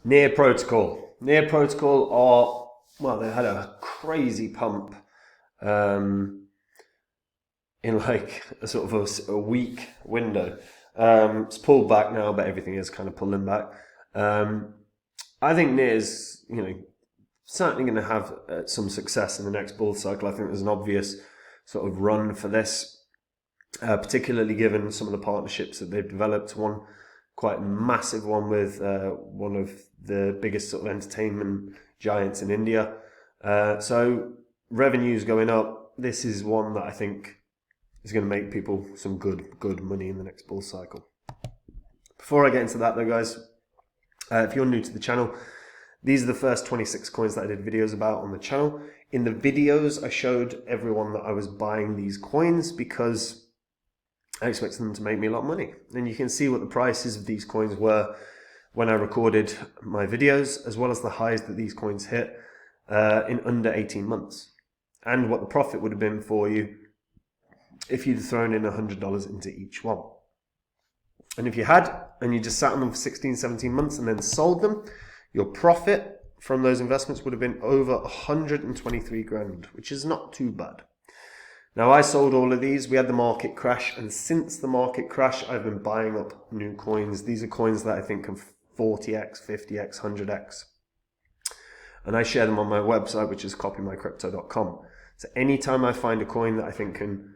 Near Protocol. Near Protocol are, well, they had a crazy pump um, in like a sort of a week window. It's pulled back now, but everything is kind of pulling back. Um, I think Near's, certainly going to have some success in the next bull cycle. I think there's an obvious sort of run for this, particularly given some of the partnerships that they've developed. One quite massive one with one of the biggest sort of entertainment giants in India. So revenues going up. This is one that I think is going to make people some good money in the next bull cycle. Before I get into that though, guys, if you're new to the channel, these are the first 26 coins that I did videos about on the channel. In the videos, I showed everyone that I was buying these coins because I expected them to make me a lot of money. And you can see what the prices of these coins were when I recorded my videos, as well as the highs that these coins hit in under 18 months. And what the profit would have been for you if you'd thrown in $100 into each one. And if you had, and you just sat on them for 16, 17 months and then sold them, your profit from those investments would have been over 123 grand, which is not too bad. Now, I sold all of these. We had the market crash, and since the market crash, I've been buying up new coins. These are coins that I think can 40x, 50x, 100x. And I share them on my website, which is copymycrypto.com. So anytime I find a coin that I think can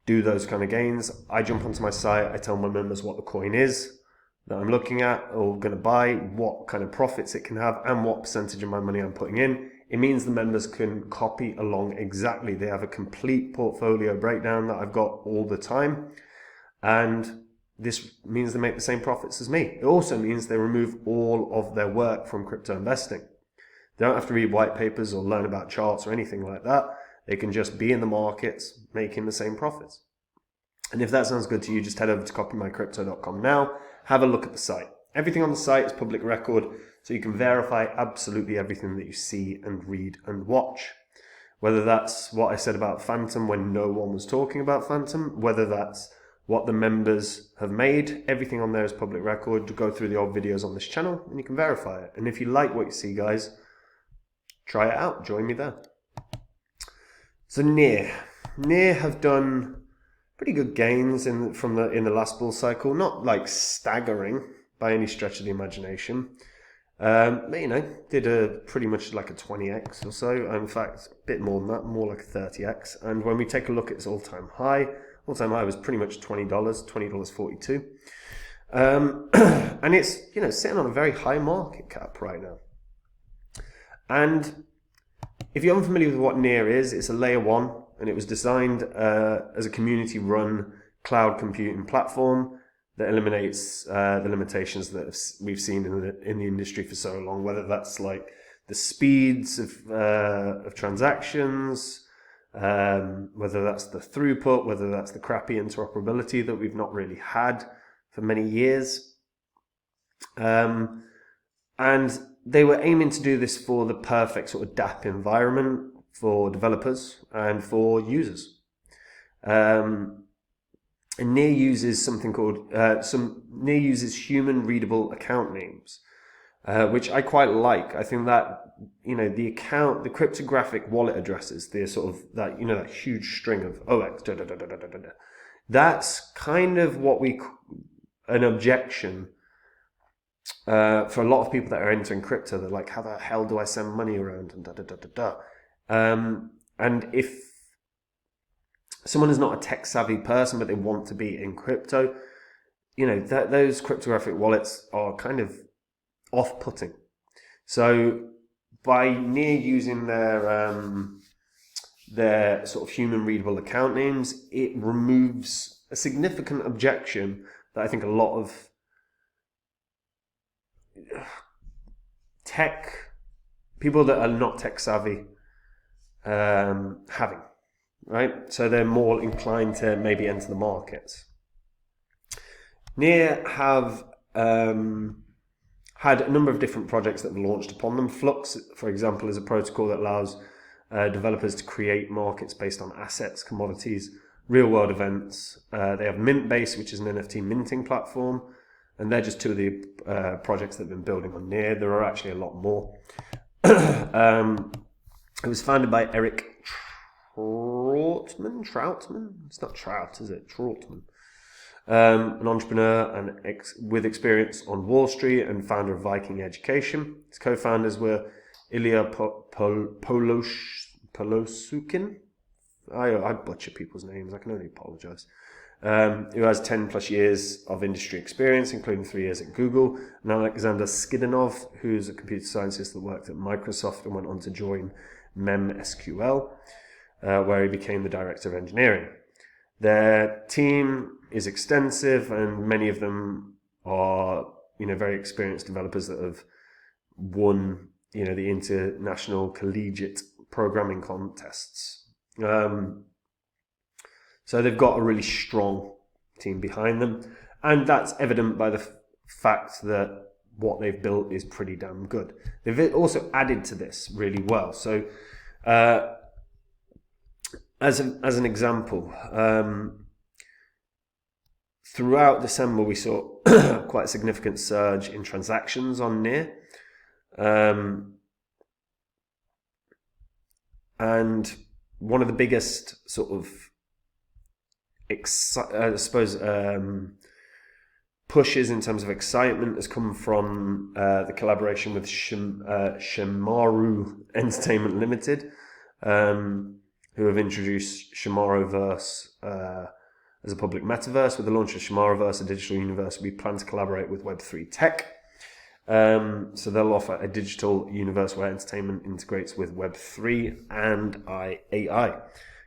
do those kind of gains, I jump onto my site, I tell my members what the coin is that I'm looking at or going to buy, what kind of profits it can have, and what percentage of my money I'm putting in. It means the members can copy along exactly. They have a complete portfolio breakdown that I've got all the time, and this means they make the same profits as me. It also means they remove all of their work from crypto investing. They don't have to read white papers or learn about charts or anything like that. They can just be in the markets making the same profits. And if that sounds good to you, just head over to copymycrypto.com now. Have a look at the site. Everything on the site is public record, so you can verify absolutely everything that you see and read and watch. Whether that's what I said about Phantom when no one was talking about Phantom, whether that's what the members have made, everything on there is public record. Go through the old videos on this channel and you can verify it. And if you like what you see, guys, try it out. Join me there. So Near have done pretty good gains in the last bull cycle, not like staggering by any stretch of the imagination. But did pretty much like a 20x or so. In fact, a bit more than that, more like a 30x. And when we take a look at its all-time high was pretty much $20.42. And it's sitting on a very high market cap right now. And if you're unfamiliar with what Near is, it's a layer 1, and it was designed as a community-run cloud computing platform that eliminates the limitations that we've seen in the industry for so long, whether that's like the speeds of transactions, whether that's the throughput, whether that's the crappy interoperability that we've not really had for many years. And they were aiming to do this for the perfect sort of DApp environment for developers and for users. And Near uses something called Near uses human readable account names, which I quite like. I think that the cryptographic wallet addresses, the sort of that huge string of OX, that's kind of what an objection. For a lot of people that are entering crypto, they're like, how the hell do I send money around? And and if someone is not a tech savvy person, but they want to be in crypto, those cryptographic wallets are kind of off-putting. So by Near using their sort of human readable account names, it removes a significant objection that I think a lot of people that are not tech savvy having, right? So they're more inclined to maybe enter the markets. Near have had a number of different projects that have launched upon them. Flux, for example, is a protocol that allows developers to create markets based on assets, commodities, real-world events. They have Mintbase, which is an NFT minting platform. And they're just two of the projects that have been building on Near. There are actually a lot more. It was founded by Eric Troutman? It's not Trout, is it? Troutman. An entrepreneur and with experience on Wall Street and founder of Viking Education. His co-founders were Ilya Polosukin. I butcher people's names. I can only apologize. Who has 10 plus years of industry experience, including 3 years at Google, and Alexander Skidanov, who's a computer scientist that worked at Microsoft and went on to join MemSQL, where he became the director of engineering. Their team is extensive, and many of them are, very experienced developers that have won, the international collegiate programming contests. So they've got a really strong team behind them, and that's evident by the fact that what they've built is pretty damn good. They've also added to this really well. So, as an example, throughout December we saw quite a significant surge in transactions on Near, and one of the biggest sort of pushes in terms of excitement has come from the collaboration with Shimaru Entertainment Limited, who have introduced Shimaruverse as a public metaverse. With the launch of Shimaruverse, a digital universe, we plan to collaborate with Web3 tech. So they'll offer a digital universe where entertainment integrates with Web3 and AI.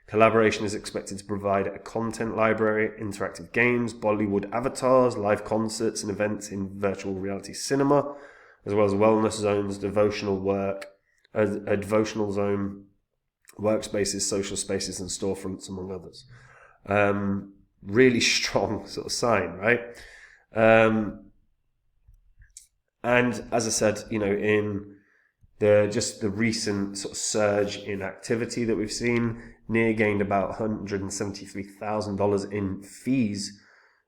Collaboration is expected to provide a content library, interactive games, Bollywood avatars, live concerts and events in virtual reality cinema, as well as wellness zones, a devotional zone, workspaces, social spaces and storefronts, among others. Really strong sort of sign, right? And as I said, in the recent sort of surge in activity that we've seen, Near gained about $173,000 in fees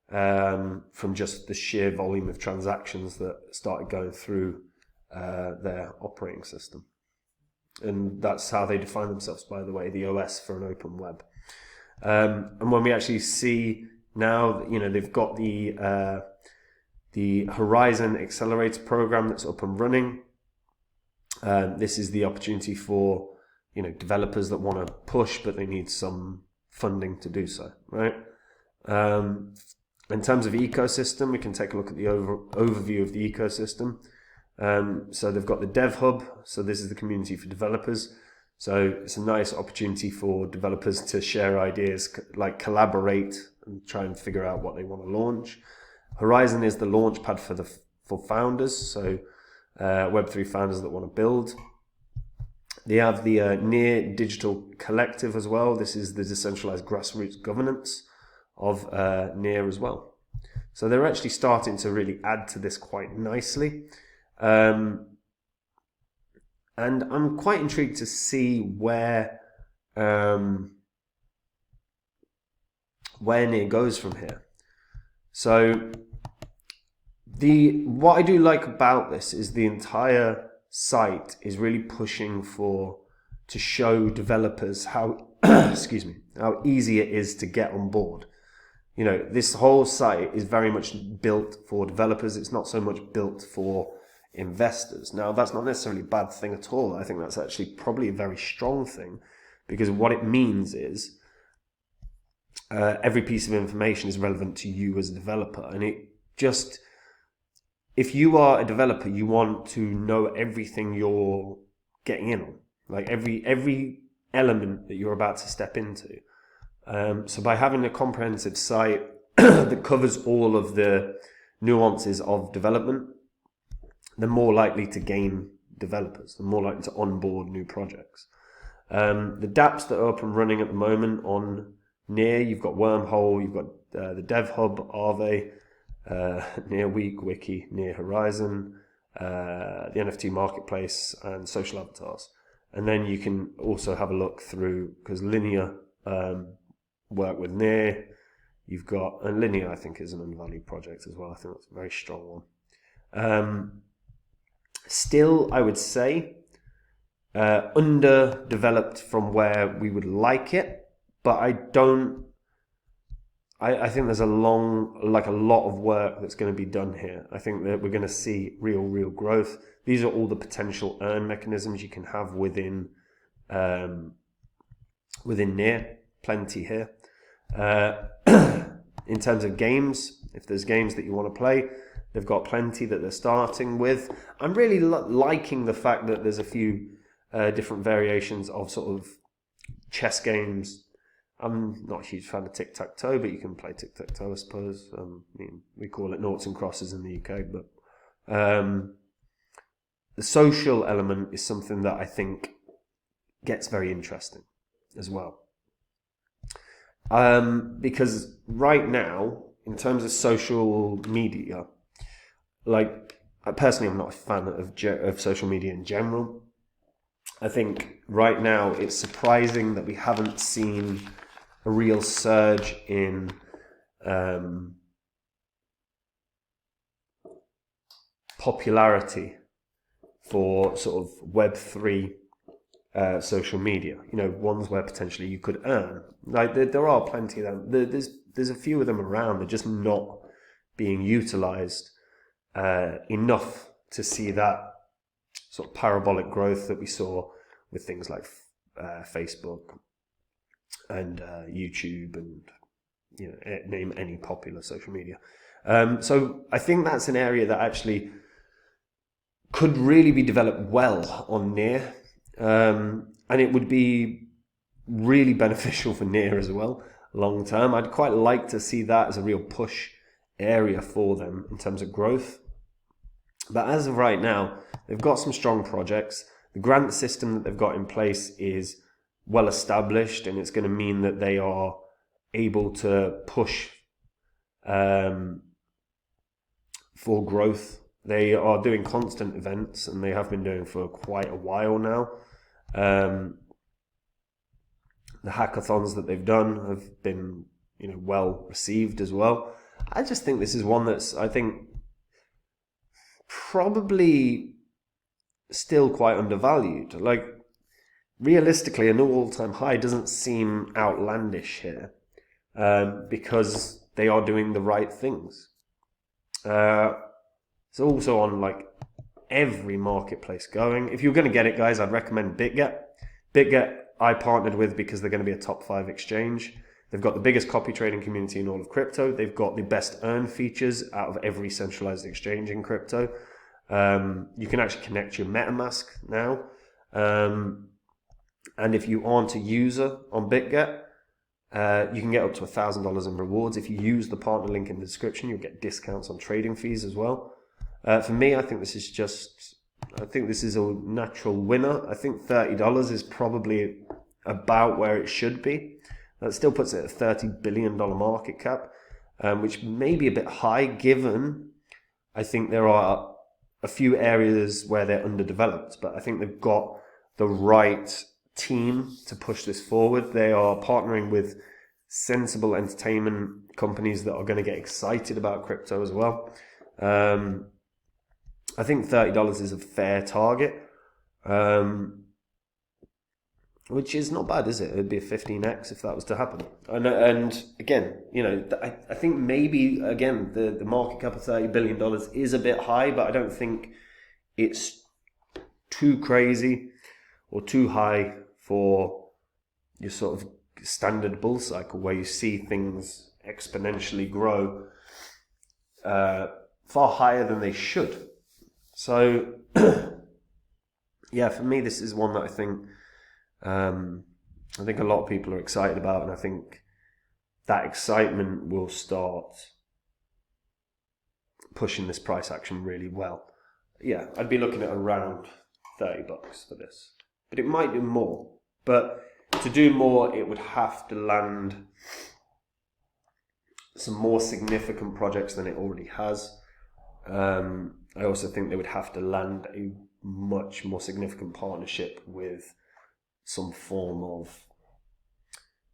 from just the sheer volume of transactions that started going through their operating system. And that's how they define themselves, by the way, the OS for an open web. And when we actually see now, they've got the Horizon Accelerator program that's up and running. This is the opportunity for developers that want to push, but they need some funding to do so, right? In terms of ecosystem, we can take a look at the overview of the ecosystem. So they've got the Dev Hub. So this is the community for developers. So it's a nice opportunity for developers to share ideas, like collaborate and try and figure out what they want to launch. Horizon is the launch pad for founders. So Web3 founders that want to build. They have the Near Digital Collective as well. This is the decentralized grassroots governance of Near as well. So they're actually starting to really add to this quite nicely. And I'm quite intrigued to see where Near goes from here. So what I do like about this is the entire site is really pushing to show developers how how easy it is to get on board. This whole site is very much built for developers. It's not so much built for investors. Now, that's not necessarily a bad thing at all. I think that's actually probably a very strong thing, because what it means is every piece of information is relevant to you as a developer, and if you are a developer, you want to know everything you're getting in on, like every element that you're about to step into. So by having a comprehensive site that covers all of the nuances of development, they're more likely to gain developers. They're more likely to onboard new projects. The dApps that are up and running at the moment on Near, you've got Wormhole, you've got the Dev Hub, Aave, Near Week, Wiki, Near Horizon, the NFT Marketplace, and social avatars. And then you can also have a look through, because Linear work with Near. You've got, and Linear, I think, is an undervalued project as well. I think that's a very strong one. Still, I would say, underdeveloped from where we would like it, but I think there's a lot of work that's going to be done here. I think that we're going to see real growth. These are all the potential earn mechanisms you can have within Near. Plenty here. In terms of games, if there's games that you want to play, they've got plenty that they're starting with. I'm really liking the fact that there's a few different variations of sort of chess games. I'm not a huge fan of tic-tac-toe, but you can play tic-tac-toe, I suppose. I mean, we call it noughts and crosses in the UK, but the social element is something that I think gets very interesting as well. Because right now, in terms of social media, like, personally, I'm not a fan of social media in general. I think right now it's surprising that we haven't seen a real surge in popularity for sort of Web3 social media. You know, ones where potentially you could earn. Like there are plenty of them. There's a few of them around. They're just not being utilized enough to see that sort of parabolic growth that we saw with things like Facebook and YouTube, and name any popular social media. So I think that's an area that actually could really be developed well on Near, and it would be really beneficial for Near as well long term. I'd quite like to see that as a real push area for them in terms of growth. But as of right now, they've got some strong projects. The grant system that they've got in place is well established, and it's going to mean that they are able to push for growth. They are doing constant events, and they have been doing for quite a while now. The hackathons that they've done have been, well received as well. I just think this is one that's, I think, probably still quite undervalued. Like, realistically, a new all-time high doesn't seem outlandish here, because they are doing the right things. It's also on like every marketplace going. If you're going to get it, guys, I'd recommend BitGet. BitGet I partnered with because they're going to be a top 5 exchange. They've got the biggest copy trading community in all of crypto. They've got the best earn features out of every centralized exchange in crypto. You can actually connect your MetaMask now. And if you aren't a user on BitGet, you can get up to $1,000 in rewards. If you use the partner link in the description, you'll get discounts on trading fees as well. For me, I think this is a natural winner. I think $30 is probably about where it should be. That still puts it at a $30 billion market cap, which may be a bit high given I think there are a few areas where they're underdeveloped, but I think they've got the right team to push this forward. They are partnering with sensible entertainment companies that are going to get excited about crypto as well. I think $30 is a fair target, which is not bad, is it? It'd be a 15x if that was to happen. And again, I think maybe, again, the market cap of $30 billion is a bit high, but I don't think it's too crazy or too high for your sort of standard bull cycle where you see things exponentially grow far higher than they should. So, yeah, for me, this is one that I think a lot of people are excited about, and I think that excitement will start pushing this price action really well. Yeah, I'd be looking at around $30 for this, but it might do more. But to do more, it would have to land some more significant projects than it already has. I also think they would have to land a much more significant partnership with some form of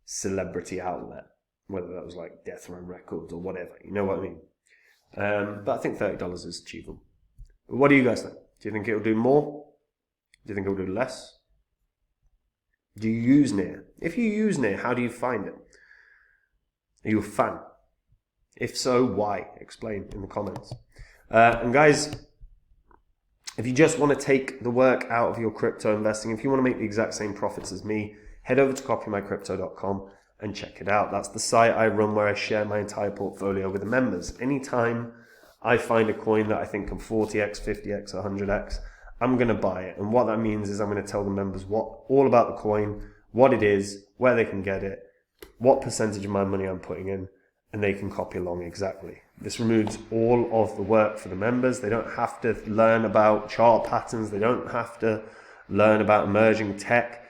celebrity outlet. whether that was like Death Row Records or whatever. You know what I mean? But I think $30 is achievable. But what do you guys think? Do you think it'll do more? Do you think it'll do less? Do you use Near? If you use Near, how do you find it? Are you a fan? If so, why? Explain in the comments. And guys, if you just want to take the work out of your crypto investing, if you want to make the exact same profits as me, head over to copymycrypto.com and check it out. That's the site I run where I share my entire portfolio with the members. Anytime I find a coin that I think can 40x, 50x, 100x, I'm going to buy it. And what that means is I'm going to tell the members all about the coin, what it is, where they can get it, what percentage of my money I'm putting in, and they can copy along exactly. This removes all of the work for the members. They don't have to learn about chart patterns. They don't have to learn about emerging tech.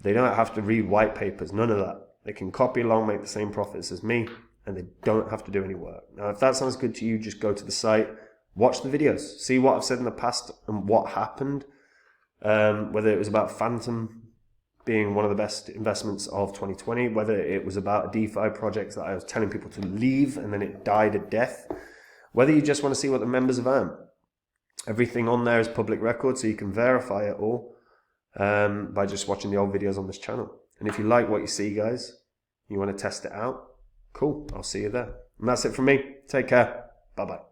They don't have to read white papers. None of that. They can copy along, make the same profits as me, and they don't have to do any work. Now, if that sounds good to you, just go to the site, watch the videos, see what I've said in the past and what happened, whether it was about Phantom being one of the best investments of 2020, whether it was about a DeFi project that I was telling people to leave and then it died a death, whether you just want to see what the members have earned. Everything on there is public record, so you can verify it all by just watching the old videos on this channel. And if you like what you see, guys, you want to test it out, cool, I'll see you there. And that's it from me. Take care. Bye-bye.